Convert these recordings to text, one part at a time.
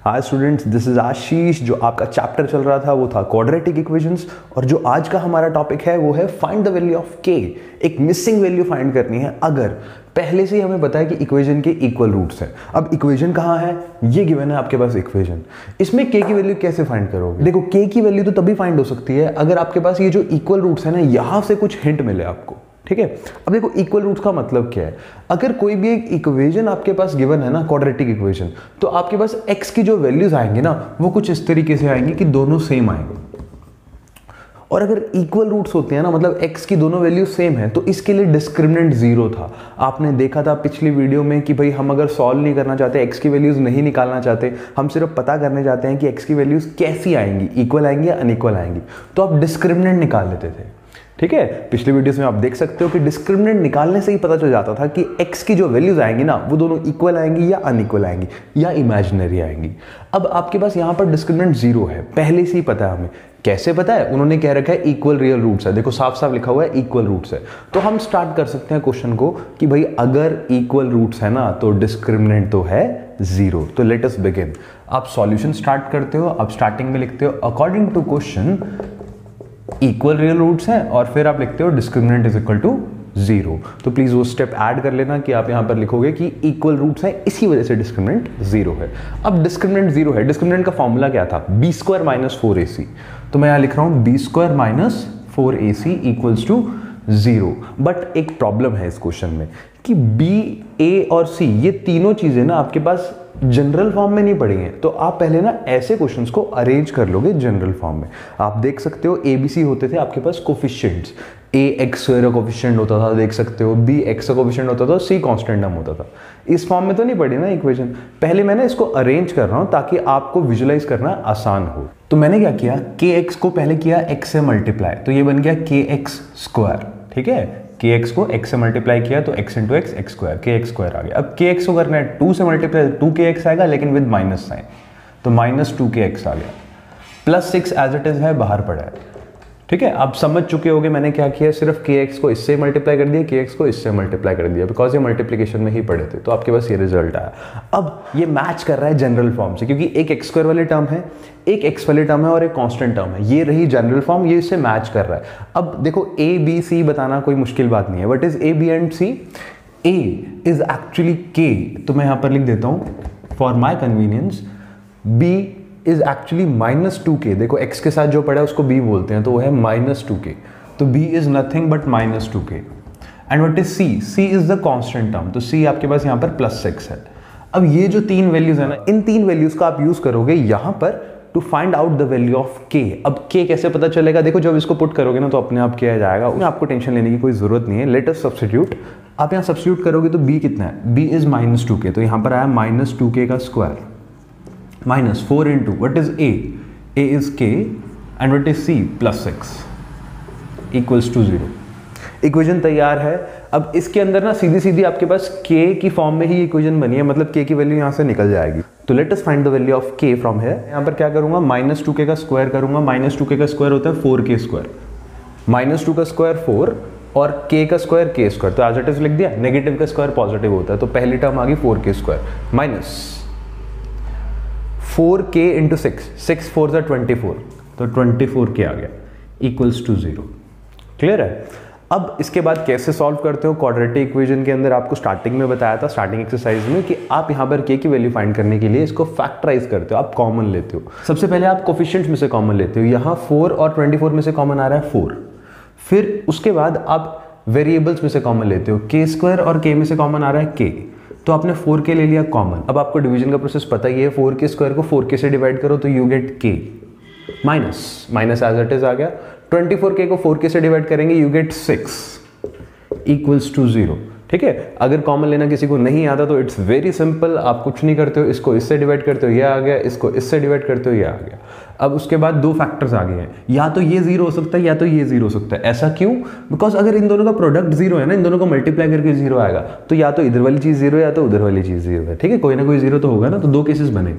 Hi students, this is आशीष। जो आपका chapter चल रहा था वो था क्वाड्रेटिक इक्वेशंस, और जो आज का हमारा टॉपिक है वो है फाइंड द वैल्यू ऑफ के। एक मिसिंग वैल्यू फाइंड करनी है अगर पहले से ही हमें पता है कि इक्वेशन के इक्वल रूट्स हैं। अब इक्वेशन कहाँ है, ये गिवन है आपके पास इक्वेशन। इसमें के की वैल्यू कैसे फाइंड करोगे? देखो, के की वैल्यू तो तभी फाइंड हो सकती है अगर आपके पास ये जो इक्वल रूट्स है ना, यहाँ से कुछ हिंट मिले आपको। ठीक है, अब देखो इक्वल रूट्स का मतलब क्या है। अगर कोई भी एक इक्वेशन आपके पास गिवन है ना, क्वाड्रेटिक इक्वेशन, तो आपके पास x की जो वैल्यूज आएंगे ना, वो कुछ इस तरीके से आएंगी कि दोनों सेम आएंगे। और अगर इक्वल रूट्स होते हैं ना, मतलब x की दोनों वैल्यू सेम है, तो इसके लिए डिस्क्रिमिनेंट जीरो था। आपने देखा था पिछली वीडियो में कि भाई हम अगर सॉल्व नहीं करना चाहते, x की वैल्यूज नहीं निकालना चाहते, हम सिर्फ पता करने चाहते हैं कि x की वैल्यूज कैसी आएंगी, इक्वल आएंगी या अनइक्वल आएंगी, तो आप डिस्क्रिमिनेंट निकाल लेते थे। ठीक है, पिछले वीडियोस में आप देख सकते हो कि डिस्क्रिमिनेंट निकालने से ही पता चल जाता था कि x की जो वैल्यूज आएंगी ना, वो दोनों इक्वल आएंगी या अनइक्वल आएंगी या इमेजिनरी आएंगी। अब आपके पास यहाँ पर डिस्क्रिमिनेंट जीरो है, पहले से ही पता है हमें। कैसे पता है? उन्होंने कह रखा है इक्वल रियल रूट्स है। देखो साफ साफ लिखा हुआ है इक्वल रूट्स है। तो हम स्टार्ट कर सकते हैं क्वेश्चन को कि भाई अगर इक्वल रूट्स है ना, तो डिस्क्रिमिनेंट तो है जीरो। तो लेट अस बिगिन। आप सॉल्यूशन स्टार्ट करते हो, आप स्टार्टिंग में लिखते हो according to question equal real roots हैं, और फिर आप लिखते हो discriminant is equal to zero. तो प्लीज वो स्टेप ऐड कर लेना कि आप यहां पर लिखोगे कि इक्वल रूट्स हैं, इसी वजह से डिस्क्रिमिनेंट जीरो है। अब डिस्क्रिमिनेंट जीरो है, डिस्क्रिमिनेंट का फॉर्मूला क्या था? B square minus 4ac। तो मैं यहां लिख रहा हूं B square minus 4ac equals to zero. But एक प्रॉब्लम है इस क्वेश्चन में कि बी, ए और सी, ये तीनों चीजें ना आपके पास जनरल फॉर्म में नहीं पड़ी हैं। तो आप पहले ना ऐसे क्वेश्चंस को अरेंज कर लोगे जनरल फॉर्म में। आप देख सकते हो ए बी सी होते थे आपके पास कोफिशिएंट्स। ए एक्स स्क्वायर का कोफिशिएंट होता था, देख सकते हो, बी एक्स का कोफिशिएंट होता था, सी कांस्टेंट टर्म होता था। इस फॉर्म में तो नहीं पड़ी ना इक्वेशन। पहले मैंने इसको अरेंज कर रहा हूं ताकि आपको विजुलाइज करना आसान हो। तो मैंने क्या किया, के एक्स को पहले किया एक्स से मल्टीप्लाई, तो ये बन गया के एक्स स्क्वायर। ठीक है, के एक्स को x से मल्टीप्लाई किया तो x into x, x square, के एक्स स्क्वायर आ गया। अब के एक्स को करना है 2 से मल्टीप्लाई, 2kx आएगा लेकिन विद माइनस साइन, तो माइनस 2kx आ गया। प्लस 6 एज इट इज है, बाहर पड़ा है। ठीक है, आप समझ चुके होगे मैंने क्या किया, सिर्फ के एक्स को इससे मल्टीप्लाई कर दिया, के एक्स को इससे मल्टीप्लाई कर दिया, बिकॉज ये मल्टीप्लिकेशन में ही पड़े थे, तो आपके पास ये रिजल्ट आया। अब ये मैच कर रहा है जनरल फॉर्म से, क्योंकि एक एक्स स्क्वायर वाली टर्म है, एक एक्स वाली टर्म है और एक कांस्टेंट टर्म है। ये रही जनरल फॉर्म, ये इससे मैच कर रहा है। अब देखो ए बी सी बताना कोई मुश्किल बात नहीं है। What is A B and C? A is actually K, तो मैं यहां पर लिख देता हूं for my convenience, B is actually minus 2k। देखो x के साथ जो पड़ा है उसको b बोलते हैं, तो वो है माइनस 2k। तो b is nothing but minus 2k। And what is c? c is the constant term, तो c आपके पास यहाँ पर प्लस 6 है। अब ये जो तीन वैल्यूज है ना, इन तीन वैल्यूज का आप यूज करोगे यहाँ पर to find out the value of k। अब k कैसे पता चलेगा? देखो जब इसको पुट करोगे ना, तो अपने आप क्या जाएगा, उसमें आपको टेंशन लेने की कोई जरूरत नहीं है। Let us substitute. आप यहाँ सब्स्टिट्यूट करोगे तो b कितना है? b इज माइनस 2k, तो यहाँ पर आया माइनस 2k का square minus 4 into what is a? a is k and what is c? plus 6 equals to 0। Equation तैयार है। अब इसके अंदर ना सीधी सीधी आपके पास k की फॉर्म में ही इक्वेशन बनी है, मतलब k की वैल्यू यहाँ से निकल जाएगी। तो let us find the value of k from here. यहाँ पर क्या करूंगा, माइनस 2k का स्क्वायर करूंगा। माइनस 2k का स्क्वायर होता है 4k स्क्वायर, माइनस 2 का स्क्वायर 4 और k का स्क्वायर k स्क्वायर, तो एज इट इज लिख दिया। नेगेटिव का स्क्वायर पॉजिटिव होता है, तो पहली टर्म आ गई 4k square minus 4k into 6, 6 4 सा 24, तो 24k आ गया इक्वल्स टू 0। क्लियर है? अब इसके बाद कैसे सॉल्व करते हो क्वाड्रेटिक इक्वेशन के अंदर, आपको स्टार्टिंग में बताया था, स्टार्टिंग एक्सरसाइज में, कि आप यहाँ पर k की वैल्यू फाइंड करने के लिए इसको फैक्टराइज करते हो, आप कॉमन लेते हो। सबसे पहले आप कोफिशिएंट्स में से कॉमन लेते हो। यहाँ 4 और 24 में से कॉमन आ रहा है 4। फिर उसके बाद आप वेरिएबल्स में से कॉमन लेते हो। k स्क्वायर और k में से कॉमन आ रहा है k, तो आपने 4k ले लिया कॉमन। अब आपको डिवीजन का प्रोसेस पता ही है, 4k स्क्वायर को 4k से डिवाइड करो तो you get k, minus minus as it is आ गया। 24k को 4k से डिवाइड करेंगे, यू गेट 6 इक्वल्स टू 0। ठीक है, अगर कॉमन लेना किसी को नहीं आता तो इट्स वेरी सिंपल, आप कुछ नहीं करते हो, इसको इससे डिवाइड करते हो, ये आ गया, इसको इससे डिवाइड करते हो, ये आ गया। अब उसके बाद दो फैक्टर्स आ गए हैं, या तो ये 0 हो सकता है या तो ये 0 हो सकता है। ऐसा क्यों? बिकॉज अगर इन दोनों का प्रोडक्ट 0 है ना, इन दोनों को मल्टीप्लाई करके 0 आएगा, तो या तो इधर वाली चीज 0 या तो उधर वाली चीज 0 है। ठीक है, कोई ना कोई 0 तो होगा ना। तो दो केसेस बने,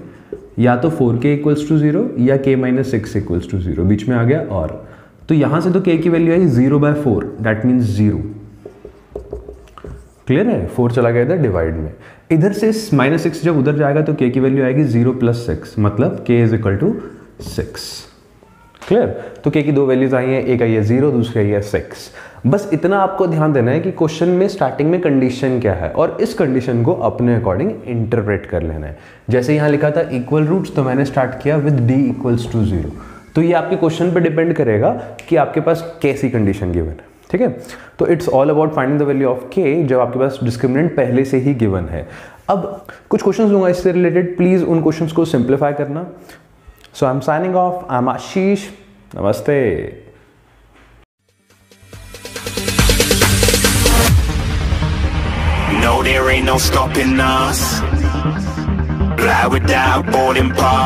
या तो 4k इक्वल्स टू 0 या k माइनस 6 इक्वल्स टू 0, बीच में आ गया और। तो यहां से तो k की value I 0/4, that means 0। Clear है? 4 चला गया इधर डिवाइड में। इधर से -6 जब उधर जाएगा तो k की वैल्यू आएगी 0 + 6, मतलब k = 6। क्लियर? तो k की दो वैल्यूज आई हैं, एक आई है 0, दूसरी आई है 6। बस इतना आपको ध्यान देना है कि क्वेश्चन में स्टार्टिंग में कंडीशन क्या है और इस कंडीशन को अपने अकॉर्डिंग इंटरप्रेट कर लेना है। जैसे यहाँ लिखा था इक्वल रूट्स, तो मैंने स्टार्ट किया विद d = 0। तो ये आपके क्वेश्चन पे डिपेंड करेगा कि आपके पास कैसी कंडीशन गिवन है। ठीक है, तो it's all about finding the value of k जब आपके पास डिस्क्रिमिनेंट पहले से ही गिवन है। अब कुछ क्वेश्चंस दूंगा इससे रिलेटेड, प्लीज उन क्वेश्चंस को सिंप्लीफाई करना। So I am signing off, I am Ashish, नमस्ते। No, there ain't no stopping us. Fly without boarding pass.